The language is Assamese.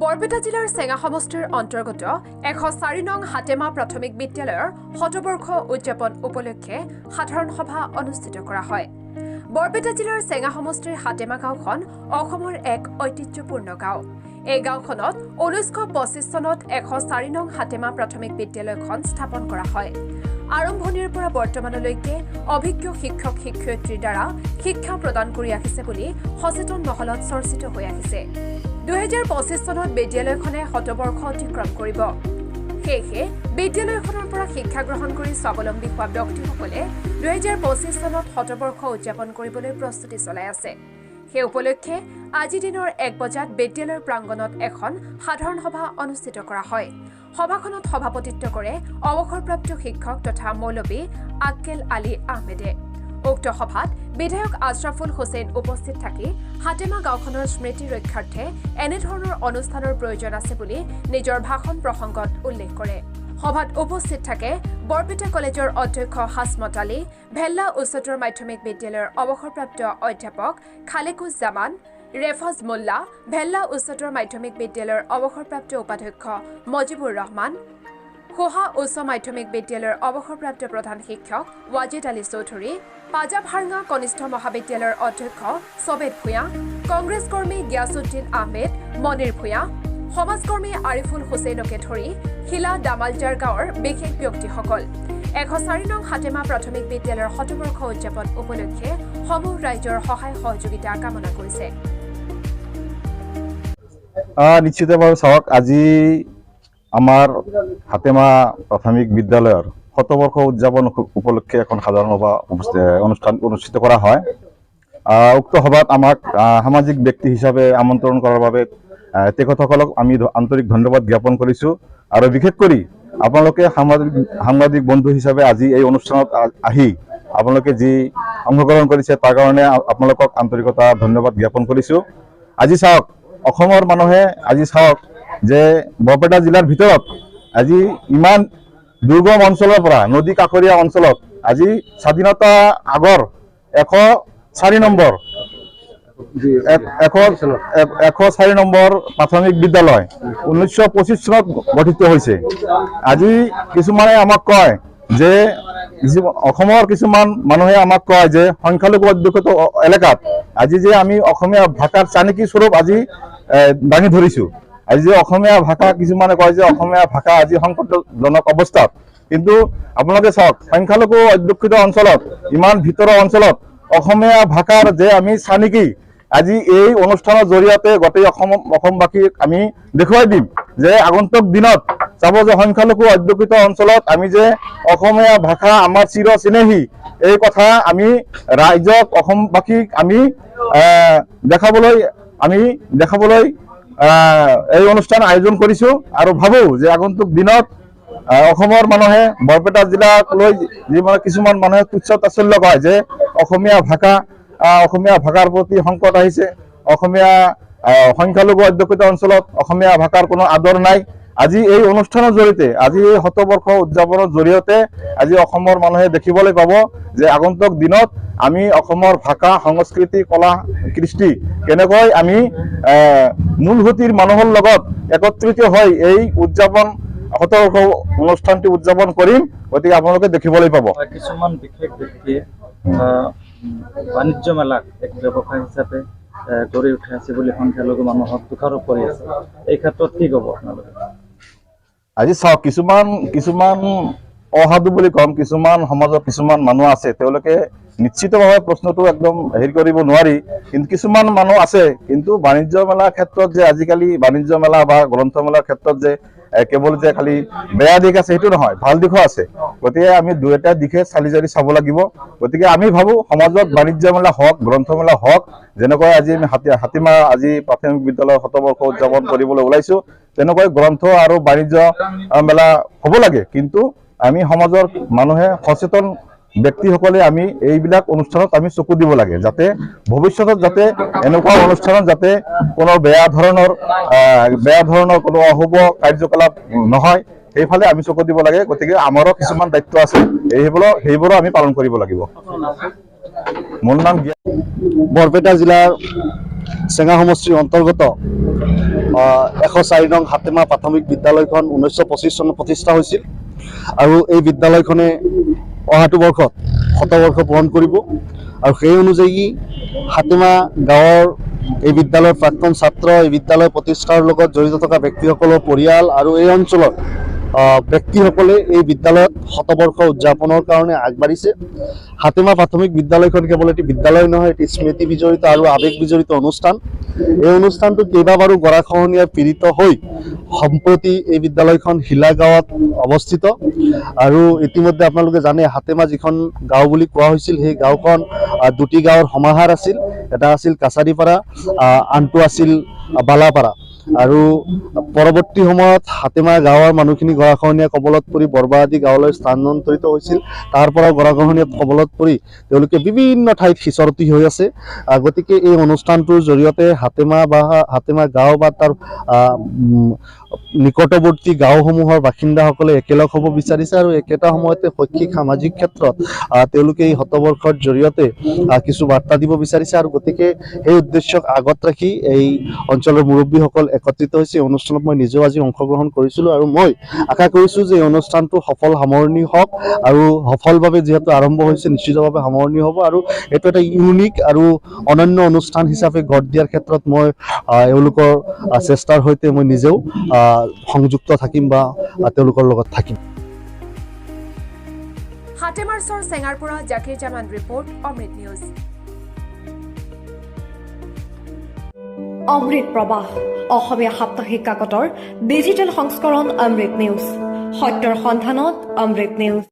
বৰপেটা জিলাৰ চেঙা সমষ্টিৰ অন্তৰ্গত 104 নং হাতেমা প্ৰাথমিক বিদ্যালয়ৰ শতবৰ্ষ উদযাপন উপলক্ষে সাধাৰণ সভা অনুষ্ঠিত কৰা হয়। বৰপেটা জিলাৰ চেঙা সমষ্টিৰ হাতেমা গাঁওখন অসমৰ এক ঐতিহ্যপূৰ্ণ গাঁও। এই গাঁওখনত 1925 চনত 104 নং হাতেমা প্ৰাথমিক বিদ্যালয়খন স্থাপন কৰা হয়। আৰম্ভণিৰ পৰা বৰ্তমানলৈকে অভিজ্ঞ শিক্ষক শিক্ষয়িত্ৰীৰ দ্বাৰা শিক্ষা প্ৰদান কৰি আহিছে বুলি সচেতন মহলত চৰ্চিত হৈ আহিছে। 2025 চনত বিদ্যালয়খনে শতবৰ্ষ অতিক্ৰম কৰিব। সেয়েহে বিদ্যালয়খনৰ পৰা শিক্ষা গ্ৰহণ কৰি স্বাৱলম্বী হোৱা ব্যক্তিসকলে 2025 চনত শতবৰ্ষ উদযাপন কৰিবলৈ প্ৰস্তুতি চলাই আছে। সেই উপলক্ষে আজি দিনৰ 1 বজাত বিদ্যালয়ৰ প্ৰাংগণত এখন সাধাৰণ সভা অনুষ্ঠিত কৰা হয়। সভাখনত সভাপতিত্ব কৰে অৱসৰপ্ৰাপ্ত শিক্ষক তথা মৌলবী আক্কেল আলী আহমেদে। উক্ত সভাত বিধায়ক আশৰাফুল হুছেইন উপস্থিত থাকি হাতেমা গাঁওখনৰ স্মৃতি ৰক্ষাৰ্থে এনেধৰণৰ অনুষ্ঠানৰ প্ৰয়োজন আছে বুলি নিজৰ ভাষণ প্ৰসংগত উল্লেখ কৰে। সভাত উপস্থিত থাকে বৰপেটা কলেজৰ অধ্যক্ষ হাসমত আলী, ভেল্লা উচ্চতৰ মাধ্যমিক বিদ্যালয়ৰ অৱসৰপ্ৰাপ্ত অধ্যাপক খালেকুজ্জামান, ৰেফাজ মোল্লা, ভেল্লা উচ্চতৰ মাধ্যমিক বিদ্যালয়ৰ অৱসৰপ্ৰাপ্ত উপাধ্যক্ষ মজিবুৰ ৰহমান, খোহা উচ্চ মাধ্যমিক বিদ্যালয়ৰ অৱসৰপ্ৰাপ্ত প্ৰধান শিক্ষক ৱাজিদ আলী চৌধুৰী, পাজাভাৰঙা কনিষ্ঠ মহাবিদ্যালয়ৰ অধ্যক্ষ ছবেদ ভূঞা, কংগ্ৰেছ কৰ্মী গিয়াছুদ্দিন আহমেদ, মনিৰ ভূঞা, সমাজকৰ্মী আৰিফুল হুছেইনকে ধৰি শিলা দামালজাৰ গাঁৱৰ বিশেষ ব্যক্তিসকল 104 নং হাতেমা প্ৰাথমিক বিদ্যালয়ৰ শতবৰ্ষ উদযাপন উপলক্ষে সমূহ ৰাইজৰ সহায় সহযোগিতা কামনা কৰিছে। নিশ্চিতভাৱে চাওক, আজি আমাৰ হাতেমা প্ৰাথমিক বিদ্যালয়ৰ শতবৰ্ষ উদযাপন উপলক্ষে এখন সাধাৰণ সভা অনুষ্ঠান অনুষ্ঠিত কৰা হয়। উক্ত সভাত আমাক সামাজিক ব্যক্তি হিচাপে আমন্ত্ৰণ কৰাৰ বাবে তেখেতসকলক আমি আন্তৰিক ধন্যবাদ জ্ঞাপন কৰিছোঁ। আৰু বিশেষ কৰি আপোনালোকে সাংবাদিক বন্ধু হিচাপে আজি এই অনুষ্ঠানত আহি আপোনালোকে যি অংশগ্ৰহণ কৰিছে তাৰ কাৰণে আপোনালোকক আন্তৰিকতা ধন্যবাদ জ্ঞাপন কৰিছোঁ। আজি চাওক, অসমৰ মানুহে আজি চাওক যে বৰপেটা জিলাৰ ভিতৰত আজি ইমান দুৰ্গম অঞ্চলৰ পৰা নদী কাষৰীয়া অঞ্চলত আজি স্বাধীনতা আগৰ 104 নম্বৰ প্ৰাথমিক বিদ্যালয় 1925 চনত গঠিত হৈছে। আজি কিছুমানে আমাক কয় যে অসমৰ কিছুমান মানুহে আমাক কয় যে সংখ্যালঘু অধ্যুষিত এলেকাত আজি যে আমি অসমীয়া ভাষাৰ চানেকি স্বৰূপ আজি দাঙি ধৰিছোঁ। আজি যে অসমীয়া ভাষা কিছুমানে কয় যে অসমীয়া ভাষা আজি সংকটজনক অৱস্থাত, কিন্তু আপোনালোকে চাওক, সংখ্যালঘু অধ্যুষিত অঞ্চলত ইমান ভিতৰৰ অঞ্চলত অসমীয়া ভাষাৰ যে আমি চানেকি আজি এই অনুষ্ঠানৰ জৰিয়তে গোটেই অসমবাসীক আমি দেখুৱাই দিম যে আগন্তুক দিনত চাব যে সংখ্যালঘু অধ্যুষিত অঞ্চলত আমি যে অসমীয়া ভাষা আমাৰ চিৰ চিনেহী, এই কথা আমি ৰাইজক অসমবাসীক আমি দেখাবলৈ এই অনুষ্ঠান আয়োজন কৰিছোঁ। আৰু ভাবোঁ যে আগন্তুক দিনত অসমৰ মানুহে বৰপেটা জিলাক লৈ যি কিছুমান মানুহে তুচ্ছ তাচ্ছল্য কৰে যে অসমীয়া ভাষাৰ প্ৰতি সংকট আহিছে, অসমীয়া সংখ্যালঘু অধ্যুষিত অঞ্চলত অসমীয়া ভাষাৰ কোনো আদৰ নাই। আজি এই অনুষ্ঠানৰ জৰিয়তে, আজি এই শতবৰ্ষ উদযাপনৰ জৰিয়তে আজি অসমৰ মানুহে দেখিবলৈ পাব যে আগন্তুক দিনত আমি অসমৰ ভাষা, সংস্কৃতি, কলা, কৃষ্টি কেনেকৈ আমি মূলসুঁতিৰ মানুহৰ লগত একত্ৰিত হৈ এই শতবৰ্ষ অনুষ্ঠানটি উদযাপন কৰিম। গতিকে আপোনালোকে দেখিবলৈ পাব। কিছুমান বিশেষ ব্যক্তিয়ে বাণিজ্য মেলাক এক ব্যৱসায় হিচাপে গঢ়ি উঠি আছে বুলি সংখ্যালঘু মানুহক দোষাৰোপ কৰি আছে। এই ক্ষেত্ৰত কি ক'ব আপোনালোকে? আজি চাওক, কিছুমান অসাধু বুলি ক'ম, কিছুমান সমাজৰ কিছুমান মানুহ আছে, তেওঁলোকে নিশ্চিতভাৱে প্ৰশ্নটো একদম হেৰি কৰিব নোৱাৰি, কিন্তু কিছুমান মানুহ আছে। কিন্তু বাণিজ্য মেলাৰ ক্ষেত্ৰত যে আজিকালি বাণিজ্য মেলা বা গ্ৰন্থমেলাৰ ক্ষেত্ৰত যে কেৱল যে খালি বেয়া দিশ আছে সেইটো নহয়, ভাল দিশো আছে। গতিকে আমি দুয়োটা দিশে চালি জাৰি চাব লাগিব। গতিকে আমি ভাবোঁ সমাজত বাণিজ্য মেলা হওক, গ্ৰন্থমেলা হওক, যেনেকৈ আজি আমি হাতিমা আজি প্ৰাথমিক বিদ্যালয়ৰ শতবৰ্ষ উদযাপন কৰিবলৈ ওলাইছোঁ, তেনেকৈ গ্ৰন্থ আৰু বাণিজ্য মেলা হ'ব লাগে। কিন্তু আমি সমাজৰ মানুহে সচেতন ব্যক্তিসকলে আমি এইবিলাক অনুষ্ঠানত আমি চকু দিব লাগে, যাতে ভৱিষ্যতত যাতে এনেকুৱা অনুষ্ঠানত যাতে কোনো বেয়া ধৰণৰ কোনো অশুভ কাৰ্যকলাপ নহয়, সেইফালে আমি চকু দিব লাগে। গতিকে আমাৰো কিছুমান দায়িত্ব আছে, সেইবোৰো আমি পালন কৰিব লাগিব। মোৰ নাম বৰপেটা জিলাৰ চেঙা সমষ্টিৰ অন্তৰ্গত 104 নং হাতেমা প্ৰাথমিক বিদ্যালয়খন 1925 চনত প্ৰতিষ্ঠা হৈছিল আৰু এই বিদ্যালয়খনে অহাটো বৰ্ষত 100 বৰ্ষ পূৰণ কৰিব আৰু সেই অনুযায়ী হাতেমা গাঁৱৰ এই বিদ্যালয়ৰ প্ৰাক্তন ছাত্ৰ এই বিদ্যালয় প্ৰতিষ্ঠাৰ লগত জড়িত থকা ব্যক্তিসকলৰ পৰিয়াল আৰু এই অঞ্চলৰ ব্যক্তিসকলে এই বিদ্যালয়ত 100 বৰ্ষ উদযাপনৰ কাৰণে আগবাঢ়িছে। হাতেমা প্ৰাথমিক বিদ্যালয়খন কেৱল এটি বিদ্যালয় নহয়, এটি স্মৃতি বিজড়িত আৰু আৱেগ বিজড়িত অনুষ্ঠান। এই অনুষ্ঠানটো কেইবাবাৰো গৰাখহনীয়াৰ পীড়িত হৈ সম্প্ৰতি এই বিদ্যালয়খন হিলা গাঁৱত অৱস্থিত আৰু ইতিমধ্যে আপোনালোকে জানে হাতেমা যিখন গাঁও বুলি কোৱা হৈছিল সেই গাঁওখন দুটি গাঁৱৰ সমাহাৰ আছিল। এটা আছিল কাছাৰীপাৰা, আনটো আছিল বালাপাৰা আৰু পৰৱৰ্তী সময়ত হাতেমা গাঁৱৰ মানুহখিনি গৰাখহনীয়া কবলত পৰি বৰবাদী গাঁৱলৈ স্থানান্তৰিত হৈছিল। তাৰ পৰা গৰাখহনীয়াত কবলত পৰি তেওঁলোকে বিভিন্ন ঠাইত সিঁচৰতি হৈ আছে। গতিকে এই অনুষ্ঠানটোৰ জৰিয়তে হাতেমা গাঁও বা তাৰ নিকটৱৰ্তী গাঁওসমূহৰ বাসিন্দাসকলে একেলগ হ'ব বিচাৰিছে আৰু একেটা সময়তে শৈক্ষিক সামাজিক ক্ষেত্ৰত তেওঁলোকে এই 100 বৰ্ষৰ জৰিয়তে কিছু বাৰ্তা দিব বিচাৰিছে আৰু গতিকে সেই উদ্দেশ্যক আগত ৰাখি এই অঞ্চলৰ মুৰব্বীসকল একত্ৰিত হৈছে। এই অনুষ্ঠানত মই নিজেও আজি অংশগ্ৰহণ কৰিছিলোঁ আৰু মই আশা কৰিছোঁ যে এই অনুষ্ঠানটো সফল সামৰণি হওক আৰু সফলভাৱে যিহেতু আৰম্ভ হৈছে নিশ্চিতভাৱে সামৰণি হ'ব আৰু এইটো এটা ইউনিক আৰু অনন্য অনুষ্ঠান হিচাপে গঢ় দিয়াৰ ক্ষেত্ৰত মই এওঁলোকৰ চেষ্টাৰ সৈতে মই নিজেও সংযুক্ত থাকিম বা তেওঁলোকৰ লগত থাকিম। হাতেমাৰ্চৰ চেঙাৰ পৰা জাকিৰ জামান ৰিপৰ্ট, অমৃত নিউজ। অমৃত প্ৰবাহ অসমীয়া সাপ্তাহিক কাকতৰ ডিজিটেল সংস্কৰণ অমৃত নিউজ, সত্যৰ সন্ধানত অমৃত নিউজ।